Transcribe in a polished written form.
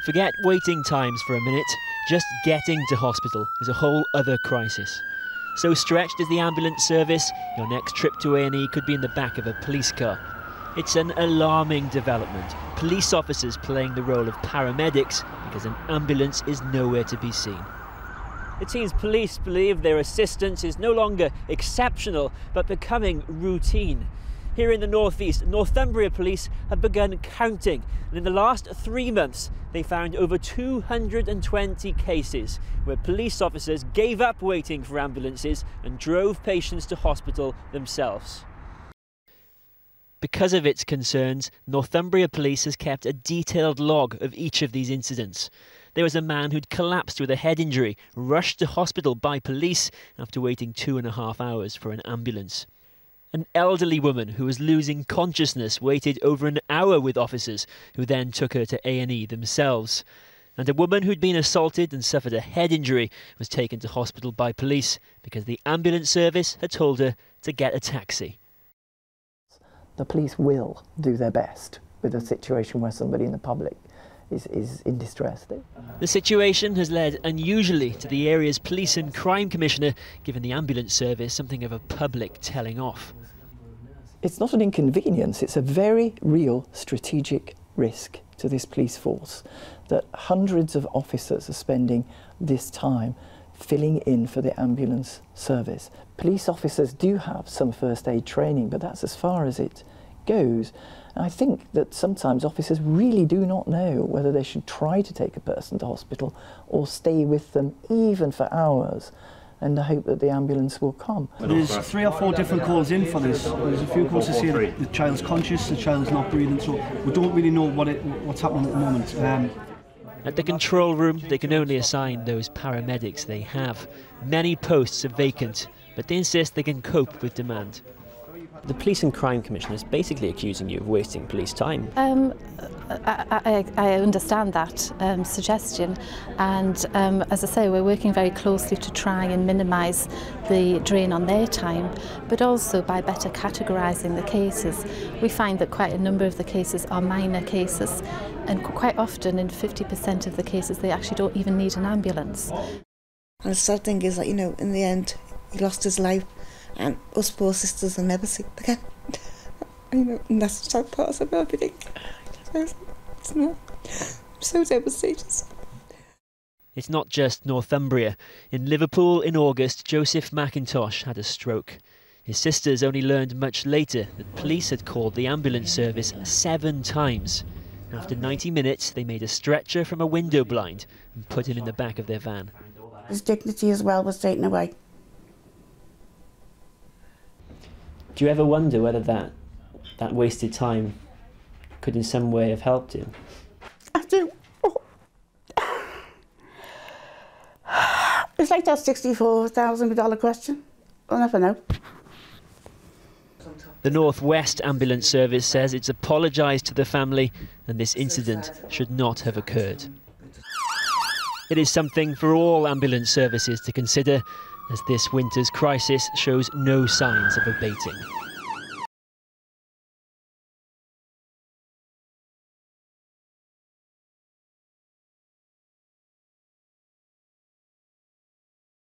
Forget waiting times for a minute. Just getting to hospital is a whole other crisis. So stretched is the ambulance service, your next trip to A&E could be in the back of a police car. It's an alarming development. Police officers playing the role of paramedics because an ambulance is nowhere to be seen. It seems police believe their assistance is no longer exceptional, but becoming routine. Here in the northeast, Northumbria police have begun counting, and in the last 3 months they found over 220 cases where police officers gave up waiting for ambulances and drove patients to hospital themselves. Because of its concerns, Northumbria police has kept a detailed log of each of these incidents. There was a man who'd collapsed with a head injury, rushed to hospital by police after waiting 2.5 hours for an ambulance. An elderly woman who was losing consciousness waited over an hour with officers, who then took her to A&E themselves. And a woman who'd been assaulted and suffered a head injury was taken to hospital by police because the ambulance service had told her to get a taxi. The police will do their best with a situation where somebody in the public is in distress. The situation has led unusually to the area's police and crime commissioner giving the ambulance service something of a public telling off. It's not an inconvenience, it's a very real strategic risk to this police force that hundreds of officers are spending this time filling in for the ambulance service. Police officers do have some first aid training, but that's as far as it goes. And I think that sometimes officers really do not know whether they should try to take a person to hospital or stay with them even for hours and hope that the ambulance will come. There's 3 or 4 different calls in for this. There's a few calls to say that the child's conscious, the child's not breathing, so we don't really know what's happening at the moment. At the control room, they can only assign those paramedics they have. Many posts are vacant, but they insist they can cope with demand. The Police and Crime Commissioner is basically accusing you of wasting police time. I understand that suggestion, and as I say, we're working very closely to try and minimise the drain on their time, but also by better categorising the cases. We find that quite a number of the cases are minor cases, and quite often in 50% of the cases they actually don't even need an ambulance. And the sad thing is that, you know, in the end he lost his life, and us poor sisters will never see it again. And that's the sad part of everything. It's not. I'm so devastated. It's not just Northumbria. In Liverpool in August, Joseph McIntosh had a stroke. His sisters only learned much later that police had called the ambulance service 7 times. After 90 minutes, they made a stretcher from a window blind and put him in the back of their van. His dignity as well was taken away. Do you ever wonder whether that wasted time could in some way have helped you? I do. It's like that $64,000 question. I'll never know. The North West Ambulance Service says it's apologised to the family and this incident should not have occurred. It is something for all ambulance services to consider, as this winter's crisis shows no signs of abating.